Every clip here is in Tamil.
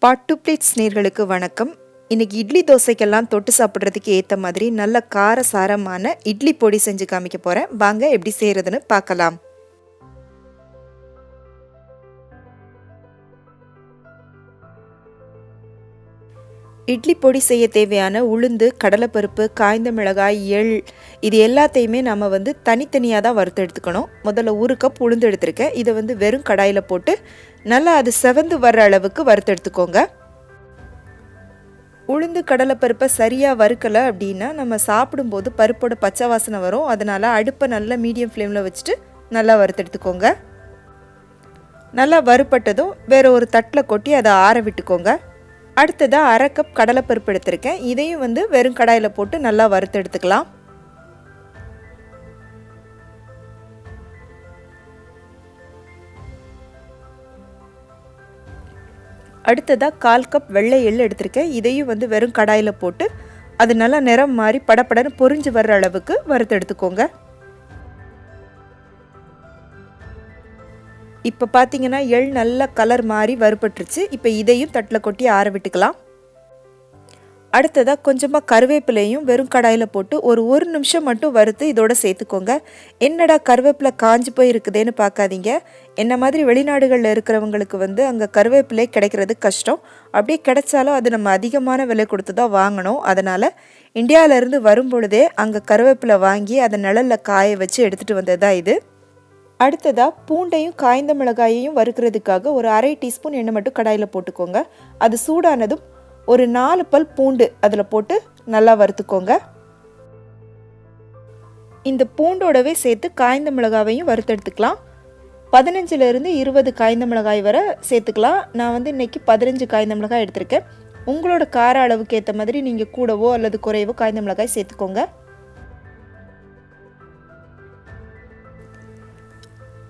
பார்ட் 2 பிளேட்ஸ் நேர்களுக்கு வணக்கம். இன்னைக்கு இட்லி தோசைக்கெல்லாம் தொட்டு சாப்பிட்றதுக்கு ஏற்ற மாதிரி நல்ல கார சாரமான இட்லி பொடி செஞ்சு காமிக்க போகிறேன். வாங்க எப்படி செய்கிறதுன்னு பார்க்கலாம். இட்லி பொடி செய்ய தேவையான உளுந்து, கடலைப்பருப்பு, காய்ந்த மிளகாய், எள் இது எல்லாத்தையுமே நம்ம தனித்தனியாக தான் வறுத்து எடுத்துக்கணும். முதல்ல 1 கப் உளுந்து எடுத்திருக்கேன். இதை வெறும் கடாயில் போட்டு நல்லா அது செவந்து வர்ற அளவுக்கு வறுத்து எடுத்துக்கோங்க. உளுந்து கடலைப்பருப்பை சரியாக வறுக்கலை அப்படின்னா நம்ம சாப்பிடும்போது பருப்போட பச்சை வாசனை வரும். அதனால் அடுப்பை நல்லா மீடியம் ஃப்ளேமில் வச்சுட்டு நல்லா வறுத்து எடுத்துக்கோங்க. நல்லா வறுப்பட்டதும் வேறு ஒரு தட்டில் கொட்டி அதை ஆற விட்டுக்கோங்க. அடுத்ததாக 1/2 கப் கடலைப்பருப்பு எடுத்திருக்கேன். இதையும் வெறும் கடாயில் போட்டு நல்லா வறுத்து எடுத்துக்கலாம். அடுத்ததாக 1/4 கப் வெள்ளை எள் எடுத்திருக்கேன். இதையும் வெறும் கடாயில் போட்டு அது நல்லா நிறம் மாதிரி படப்படன்னு பொரிஞ்சு வர்ற அளவுக்கு வறுத்து எடுத்துக்கோங்க. இப்போ பார்த்தீங்கன்னா எள் நல்ல கலர் மாதிரி வறுபட்டுருச்சு. இப்போ இதையும் தட்டில் கொட்டி ஆற விட்டுக்கலாம். அடுத்ததாக கொஞ்சமாக கருவேப்பிலையும் வெறும் கடாயில் போட்டு ஒரு நிமிஷம் மட்டும் வறுத்து இதோட சேர்த்துக்கோங்க. என்னடா கருவேப்பிலை காஞ்சி போய் இருக்குதுன்னு பார்க்காதீங்க. என்ன மாதிரி வெளிநாடுகளில் இருக்கிறவங்களுக்கு அங்கே கருவேப்பிலை கிடைக்கிறது கஷ்டம். அப்படியே கிடைச்சாலும் அது நம்ம அதிகமான விலை கொடுத்து தான் வாங்கணும். அதனால் இந்தியாவிலேருந்து வரும் பொழுதே அங்கே கருவேப்பிலை வாங்கி அதை நிழலில் காய வச்சு எடுத்துகிட்டு வந்தது தான் இது. அடுத்ததாக பூண்டையும் காய்ந்த மிளகாயையும் வறுக்கிறதுக்காக ஒரு 1/2 டீஸ்பூன் எண்ணெய் மட்டும் கடாயில் போட்டுக்கோங்க. அது சூடானதும் ஒரு 4 பல் பூண்டு அதில் போட்டு நல்லா வறுத்துக்கோங்க. இந்த பூண்டோடவே சேர்த்து காய்ந்த மிளகாயையும் வறுத்தெடுத்துக்கலாம். 15லேருந்து 20 காய்ந்த மிளகாய் வரை சேர்த்துக்கலாம். நான் இன்னைக்கு 15 காய்ந்த மிளகாய் எடுத்திருக்கேன். உங்களோட கார அளவுக்கு ஏற்ற மாதிரி நீங்கள் கூடவோ அல்லது குறைவோ காய்ந்த மிளகாய் சேர்த்துக்கோங்க.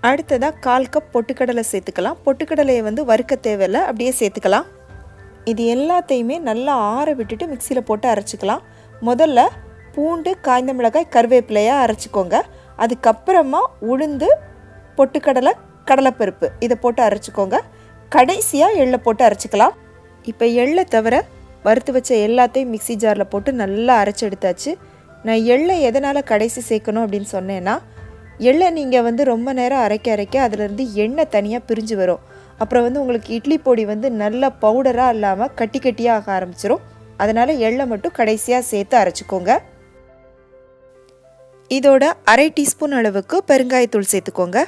அடுத்ததாக 1/4 கப் பொட்டுக்கடலை சேர்த்துக்கலாம். பொட்டுக்கடலையை வறுக்க தேவையில்லை, அப்படியே சேர்த்துக்கலாம். இது எல்லாத்தையுமே நல்லா ஆற விட்டுட்டு மிக்சியில் போட்டு அரைச்சிக்கலாம். முதல்ல பூண்டு, காய்ந்த மிளகாய், கருவேப்பிலையாக அரைச்சிக்கோங்க. அதுக்கப்புறமா உளுந்து, பொட்டுக்கடலை, கடலைப்பருப்பு இதை போட்டு அரைச்சிக்கோங்க. கடைசியாக எள்ளை போட்டு அரைச்சிக்கலாம். இப்போ எள்ளை தவிர வறுத்து வச்ச எல்லாத்தையும் மிக்சி ஜாரில் போட்டு நல்லா அரைச்சி எடுத்தாச்சு. நான் எள்ளை எதனால் கடைசி சேர்க்கணும் அப்படின்னு சொன்னேன்னா, எள்ளை நீங்கள் ரொம்ப நேரம் அரைக்க அதிலேருந்து எண்ணெய் தனியாக பிரிஞ்சு வரும். அப்புறம் உங்களுக்கு இட்லி பொடி நல்லா பவுடராக இல்லாமல் கட்டி கட்டியாக ஆக ஆரம்பிச்சிடும். அதனால் எள்ளை மட்டும் கடைசியாக சேர்த்து அரைச்சிக்கோங்க. இதோட 1/2 டீஸ்பூன் அளவுக்கு பெருங்காயத்தூள் சேர்த்துக்கோங்க.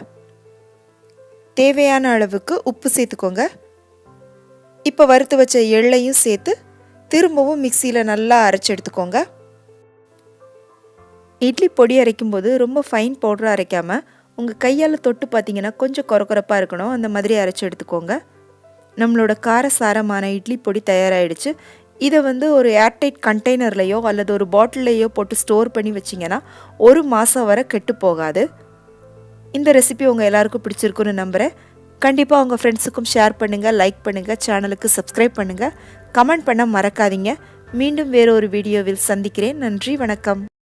தேவையான அளவுக்கு உப்பு சேர்த்துக்கோங்க. இப்போ வறுத்து வச்ச எள்ளையும் சேர்த்து திரும்பவும் மிக்சியில் நல்லா அரைச்சி எடுத்துக்கோங்க. இட்லி பொடி அரைக்கும்போது ரொம்ப ஃபைன் பவுடராக அரைக்காமல் உங்கள் கையால் தொட்டு பார்த்தீங்கன்னா கொஞ்சம் கொரகொரப்பாக இருக்கணும். அந்த மாதிரி அரைச்சி எடுத்துக்கோங்க. நம்மளோட காரசாரமான இட்லி பொடி தயாராகிடுச்சு. இதை ஒரு ஏர்டைட் கண்டெய்னர்லையோ அல்லது ஒரு பாட்டில்லையோ போட்டு ஸ்டோர் பண்ணி வச்சிங்கன்னா 1 மாதம் வரை கெட்டு போகாது. இந்த ரெசிபி உங்கள் எல்லாருக்கும் பிடிச்சிருக்குன்னு நம்புகிறேன். கண்டிப்பாக உங்கள் ஃப்ரெண்ட்ஸுக்கும் ஷேர் பண்ணுங்கள், லைக் பண்ணுங்கள், சேனலுக்கு சப்ஸ்கிரைப் பண்ணுங்கள், கமெண்ட் பண்ண மறக்காதீங்க. மீண்டும் வேறு ஒரு வீடியோவில் சந்திக்கிறேன். நன்றி, வணக்கம்.